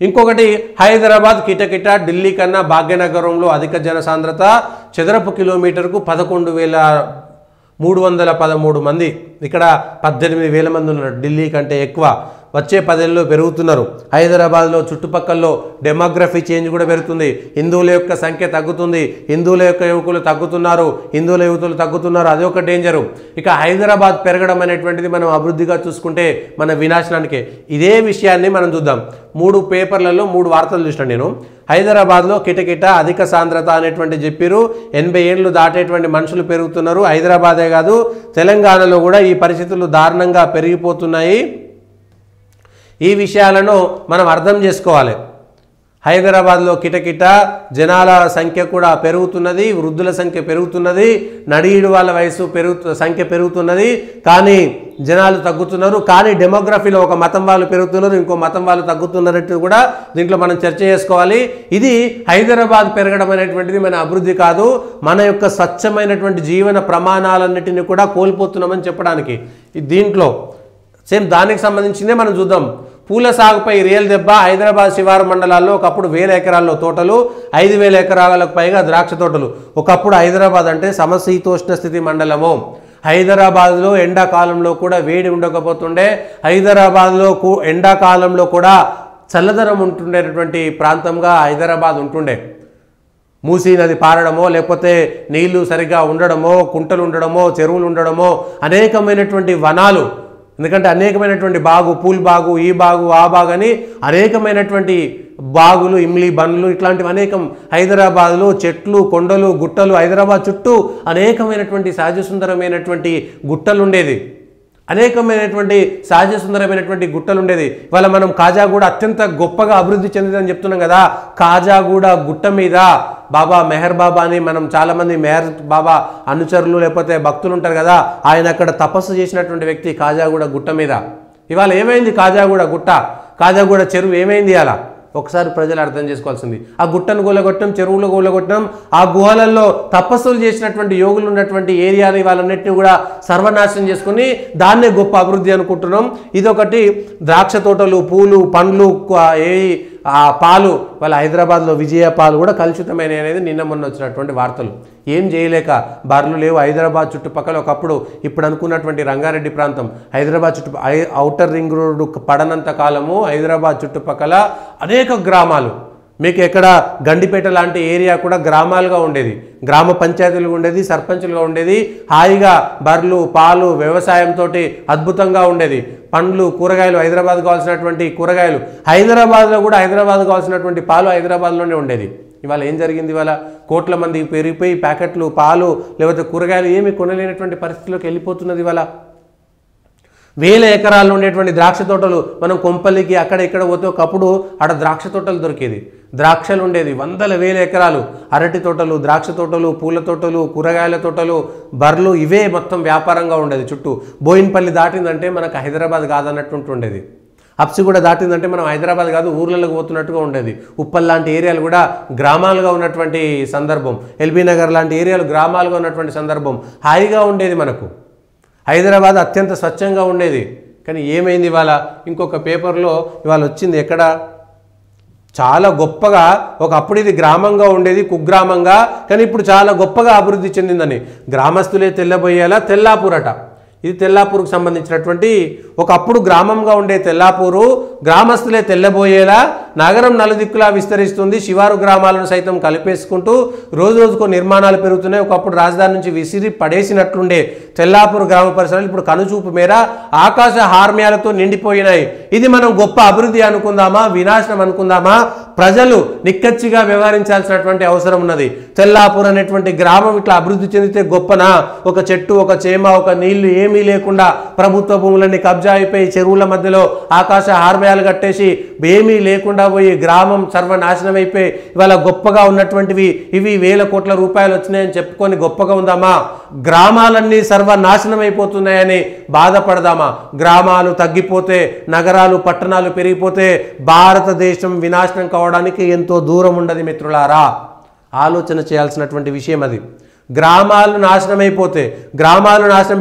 ఇంకొకటి హైదరాబాద్ కిటకిట ఢిల్లీ కన్నా భాగ్యనగరంలో అధిక జనసాంద్రత, చదరపు కిలోమీటర్కు 11,313 మంది, ఇక్కడ 18,000 మంది ఉన్నారు, ఢిల్లీ కంటే ఎక్కువ. వచ్చే 10 ఏళ్ళలో పెరుగుతున్నారు. హైదరాబాద్లో చుట్టుపక్కల డెమోగ్రఫీ చేంజ్ కూడా పెరుగుతుంది. హిందువుల యొక్క సంఖ్య తగ్గుతుంది, హిందువుల యొక్క యువకులు తగ్గుతున్నారు, హిందువుల యువతులు తగ్గుతున్నారు, అది ఒక డేంజరు. ఇక హైదరాబాద్ పెరగడం అనేటువంటిది మనం అభివృద్ధిగా చూసుకుంటే మన వినాశనానికే. ఇదే విషయాన్ని మనం చూద్దాం. 3 పేపర్లలో 3 వార్తలు చూసిన నేను. హైదరాబాద్లో కిటకిట అధిక సాంద్రత అనేటువంటి చెప్పారు. 80 ఏళ్ళు దాటేటువంటి మనుషులు పెరుగుతున్నారు. హైదరాబాదే కాదు తెలంగాణలో కూడా ఈ పరిస్థితులు దారుణంగా పెరిగిపోతున్నాయి. ఈ విషయాలను మనం అర్థం చేసుకోవాలి. హైదరాబాద్లో కిటకిట జనాల సంఖ్య కూడా పెరుగుతున్నది, వృద్ధుల సంఖ్య పెరుగుతున్నది, నడియుడు వాళ్ళ వయసు సంఖ్య పెరుగుతున్నది, కానీ జనాలు తగ్గుతున్నారు. కానీ డెమోగ్రఫీలో ఒక మతం వాళ్ళు పెరుగుతున్నారు, ఇంకో మతం వాళ్ళు తగ్గుతున్నట్టు కూడా దీంట్లో మనం చర్చ చేసుకోవాలి. ఇది హైదరాబాద్ పెరగడం అనేటువంటిది మన అభివృద్ధి కాదు, మన యొక్క స్వచ్ఛమైనటువంటి జీవన ప్రమాణాలన్నిటిని కూడా కోల్పోతున్నామని చెప్పడానికి. దీంట్లో సేమ్ దానికి సంబంధించిందే మనం చూద్దాం. పూల సాగుపై రియల్ దెబ్బ. హైదరాబాద్ శివారు మండలాల్లో ఒకప్పుడు 1000 ఎకరాల్లో తోటలు, 5,000 ఎకరాలకు పైగా ద్రాక్ష తోటలు. ఒకప్పుడు హైదరాబాద్ అంటే సమశీతోష్ణ స్థితి మండలము. హైదరాబాద్లో ఎండాకాలంలో కూడా వేడి ఉండకపోతుండే, హైదరాబాద్లో ఎండాకాలంలో కూడా చల్లదనం ఉంటుండేటటువంటి ప్రాంతంగా హైదరాబాద్ ఉంటుండే. మూసీ నది పారడమో, లేకపోతే నీళ్లు సరిగ్గా ఉండడమో, కుంటలు ఉండడమో, చెరువులు ఉండడమో, అనేకమైనటువంటి వనాలు, ఎందుకంటే అనేకమైనటువంటి బాగు, పూల్ బాగు, ఈ బాగు, ఆ బాగు అని అనేకమైనటువంటి బాగులు, ఇమ్లీ బండ్లు, ఇట్లాంటివి అనేకం. హైదరాబాద్లో చెట్లు, కొండలు, గుట్టలు, హైదరాబాద్ చుట్టూ అనేకమైనటువంటి సహజ సుందరమైనటువంటి గుట్టలు ఉండేది, అనేకమైనటువంటి సహజ సుందరమైనటువంటి గుట్టలు ఉండేది. ఇవాళ మనం కాజాగూడ అత్యంత గొప్పగా అభివృద్ధి చెందిందని చెప్తున్నాం కదా. కాజాగూడ గుట్ట మీద బాబా మెహర్ బాబా అని మనం చాలామంది మెహర్ బాబా అనుచరులు లేకపోతే భక్తులు ఉంటారు కదా, ఆయన అక్కడ తపస్సు చేసినటువంటి వ్యక్తి కాజాగూడ గుట్ట మీద. ఇవాళ ఏమైంది కాజాగూడ గుట్ట, కాజాగూడ చెరువు ఏమైంది? అలా ఒకసారి ప్రజలు అర్థం చేసుకోవాల్సింది. ఆ గుట్టను గోలగొట్టడం, చెరువులు గోలగొట్టడం, ఆ గుహలలో తపస్సులు చేసినటువంటి యోగులు ఉన్నటువంటి ఏరియాని వాళ్ళన్నింటినీ కూడా సర్వనాశనం చేసుకుని దాన్నే గొప్ప అభివృద్ధి అనుకుంటున్నాం. ఇదొకటి. ద్రాక్ష తోటలు, పూలు, పండ్లు, పాలు, వాళ్ళ హైదరాబాద్లో విజయ పాలు కూడా కలుషితమైన అనేది నిన్న మొన్న వచ్చినటువంటి వార్తలు. ఏం చేయలేక బర్లు లేవు హైదరాబాద్ చుట్టుపక్కల. ఒకప్పుడు ఇప్పుడు అనుకున్నటువంటి రంగారెడ్డి ప్రాంతం, హైదరాబాద్ ఔటర్ రింగ్ రోడ్డు పడనంత కాలము హైదరాబాద్ చుట్టుపక్కల అనేక గ్రామాలు, మీకు ఎక్కడ గండిపేట లాంటి ఏరియా కూడా గ్రామాలుగా ఉండేది, గ్రామ పంచాయతీలుగా ఉండేది, సర్పంచులుగా ఉండేది. హాయిగా బర్లు, పాలు, వ్యవసాయంతో అద్భుతంగా ఉండేది. పండ్లు, కూరగాయలు, హైదరాబాద్ కావాల్సినటువంటి కూరగాయలు హైదరాబాద్లో కూడా, హైదరాబాద్ కావాల్సినటువంటి పాలు హైదరాబాద్లోనే ఉండేది. ఇవాళ ఏం జరిగింది? ఇవాళ కోట్ల మంది పెరిగిపోయి ప్యాకెట్లు, పాలు లేకపోతే కూరగాయలు ఏమి కొనలేనటువంటి పరిస్థితిలోకి వెళ్ళిపోతున్నది. ఇవాళ 1000 ఎకరాల్లో ఉండేటువంటి ద్రాక్ష తోటలు మనం కొంపల్లికి అక్కడ ఇక్కడ పోతే ఒకప్పుడు ఆడ ద్రాక్ష తోటలు దొరికేది, ద్రాక్షలు ఉండేది, 100,000 ఎకరాలు, అరటి తోటలు, ద్రాక్ష తోటలు, పూల తోటలు, కూరగాయల తోటలు, బర్లు, ఇవే మొత్తం వ్యాపారంగా ఉండేది చుట్టూ. బోయిన్పల్లి దాటిందంటే మనకు హైదరాబాద్ కాదన్నట్టు ఉంటుండేది. అప్సిగూడ దాటిందంటే మనం హైదరాబాద్ కాదు ఊర్లలోకి పోతున్నట్టుగా ఉండేది. ఉప్పల్ లాంటి ఏరియాలు కూడా గ్రామాలుగా ఉన్నటువంటి సందర్భం, ఎల్బీ నగర్ లాంటి ఏరియాలు గ్రామాలుగా ఉన్నటువంటి సందర్భం. హాయిగా ఉండేది మనకు. హైదరాబాద్ అత్యంత స్వచ్ఛంగా ఉండేది. కానీ ఏమైంది? ఇవాళ ఇంకొక పేపర్లో ఇవాళ వచ్చింది, ఎక్కడ చాలా గొప్పగా, ఒకప్పుడు ఇది గ్రామంగా ఉండేది, కుగ్రామంగా, కానీ ఇప్పుడు చాలా గొప్పగా అభివృద్ధి చెందిందని. గ్రామస్తులే తెల్లబోయేలా తెల్లాపూరట. ఇది తెల్లాపూర్కు సంబంధించినటువంటి, ఒకప్పుడు గ్రామంగా ఉండే తెల్లాపూరు గ్రామస్తులే తెల్లబోయేలా నగరం నలుదిక్కులా విస్తరిస్తుంది. శివారు గ్రామాలను సైతం కలిపేసుకుంటూ రోజు రోజుకు నిర్మాణాలు పెరుగుతున్నాయి. ఒకప్పుడు రాజధాని నుంచి విసిరి పడేసినట్లుండే తెల్లాపూర్ గ్రామ పరిసరాలు ఇప్పుడు కనుచూపు మేర ఆకాశ హార్మ్యాలతో నిండిపోయినాయి. ఇది మనం గొప్ప అభివృద్ధి అనుకుందామా, వినాశనం అనుకుందామా? ప్రజలు నిక్కచ్చిగా వ్యవహరించాల్సినటువంటి అవసరం ఉన్నది. తెల్లాపూర్ అనేటువంటి గ్రామం ఇట్లా అభివృద్ధి చెందితే గొప్పనా? ఒక చెట్టు, ఒక చేమ, ఒక నీళ్లు ఏమీ లేకుండా ప్రభుత్వ భూములన్నీ కబ్జా అయిపోయి చెరువుల మధ్యలో ఆకాశ హార్మ్యాలు కట్టేసి ఏమీ లేకుండా పోయి గ్రామం సర్వనాశనం అయిపోయి ఇవాళ గొప్పగా ఉన్నటువంటివి ఇవి 1000 కోట్ల రూపాయలు వచ్చినాయని చెప్పుకొని గొప్పగా ఉందామా? గ్రామాలన్నీ సర్వనాశనం అయిపోతున్నాయని బాధపడదామా? గ్రామాలు తగ్గిపోతే, నగరాలు పట్టణాలు పెరిగిపోతే భారతదేశం వినాశనం కావడానికి ఎంతో దూరం ఉండదు మిత్రులారా. ఆలోచన చేయాల్సినటువంటి విషయం అది. గ్రామాలు నాశనం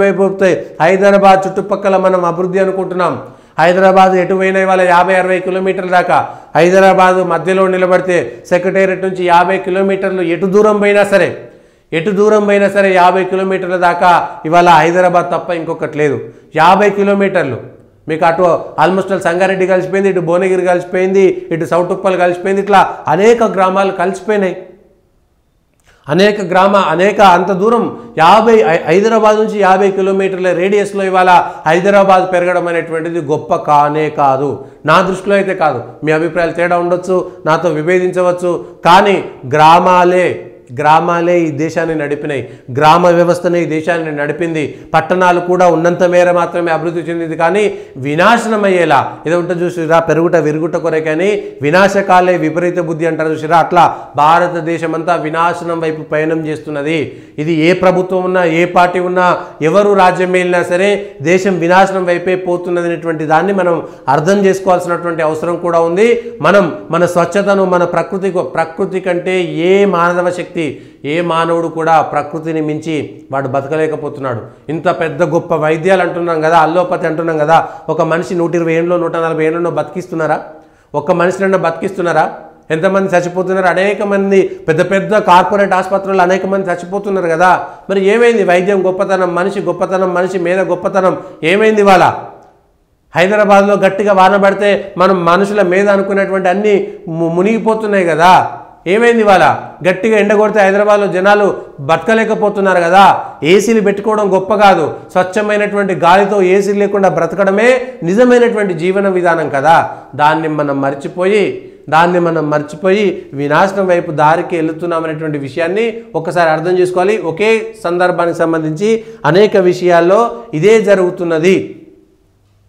అయిపోతే హైదరాబాద్ చుట్టుపక్కల మనం అభివృద్ధి అనుకుంటున్నాం. హైదరాబాద్ ఎటు పోయినా ఇవాళ 50-60 కిలోమీటర్ల దాకా. హైదరాబాద్ మధ్యలో నిలబడితే సెక్రటేరియట్ నుంచి 50 కిలోమీటర్లు ఎటు దూరం పోయినా సరే 50 కిలోమీటర్ల దాకా ఇవాళ హైదరాబాద్ తప్ప ఇంకొకటి లేదు. 50 కిలోమీటర్లు మీకు అటు ఆల్మోస్ట్ సంగారెడ్డి కలిసిపోయింది, ఇటు భువనగిరి కలిసిపోయింది, ఇటు సౌటుప్పల్ కలిసిపోయింది, ఇట్లా అనేక గ్రామాలు కలిసిపోయినాయి. అనేక అంత దూరం హైదరాబాద్ నుంచి 50 కిలోమీటర్ల రేడియస్లో ఇవాళ హైదరాబాద్ పెరగడం అనేటువంటిది గొప్ప కానే కాదు. నా దృష్టిలో అయితే కాదు. మీ అభిప్రాయాలు తేడా ఉండొచ్చు, నాతో విభేదించవచ్చు. కానీ గ్రామాలే ఈ దేశాన్ని నడిపినాయి. గ్రామ వ్యవస్థనే ఈ దేశాన్ని నడిపింది. పట్టణాలు కూడా ఉన్నంత మేర మాత్రమే అభివృద్ధి చెందింది. కానీ వినాశనం అయ్యేలా ఏదో ఉంటుంది చూసిరా, పెరుగుట విరుగుట కొరకని వినాశకాలే విపరీత బుద్ధి అంటారు చూసిరా, అట్లా భారతదేశం అంతా వినాశనం వైపు పయనం చేస్తున్నది. ఇది ఏ ప్రభుత్వం ఉన్నా, ఏ పార్టీ ఉన్నా, ఎవరు రాజ్యం వెళ్ళినా సరే దేశం వినాశనం వైపే పోతున్నది అనేటువంటి దాన్ని మనం అర్థం చేసుకోవాల్సినటువంటి అవసరం కూడా ఉంది. మనం మన స్వచ్ఛతను, మన ప్రకృతి కంటే ఏ మానవ శక్తి, ఏ మానవుడు కూడా ప్రకృతిని మించి వాడు బతకలేకపోతున్నాడు. ఇంత పెద్ద గొప్ప వైద్యాలు అంటున్నాం కదా, అల్లోపతి అంటున్నాం కదా, ఒక మనిషి 120 ఏళ్ళలో 140 ఏళ్ళలో బతికిస్తున్నారా? ఒక్క మనిషినన్నా బతికిస్తున్నారా? ఎంతమంది చచ్చిపోతున్నారు? అనేక మంది పెద్ద కార్పొరేట్ ఆసుపత్రుల్లో అనేక మంది చచ్చిపోతున్నారు కదా. మరి ఏమైంది? వైద్యం గొప్పతనం, మనిషి గొప్పతనం, మనిషి మీద గొప్పతనం ఏమైంది? ఇవాళ హైదరాబాద్లో గట్టిగా వాన పడితే మనం మనుషుల మీద అనుకునేటువంటి అన్నీ మునిగిపోతున్నాయి కదా. ఏమైంది? ఇవాళ గట్టిగా ఎండ కొడితే హైదరాబాద్లో జనాలు బతకలేకపోతున్నారు కదా. ఏసీలు పెట్టుకోవడం గొప్ప కాదు, స్వచ్ఛమైనటువంటి గాలితో ఏసీ లేకుండా బ్రతకడమే నిజమైనటువంటి జీవన విధానం కదా. దాన్ని మనం మర్చిపోయి వినాశనం వైపు దారికి వెళుతున్నామనేటువంటి విషయాన్ని ఒకసారి అర్థం చేసుకోవాలి. ఒకే సందర్భానికి సంబంధించి అనేక విషయాల్లో ఇదే జరుగుతున్నది.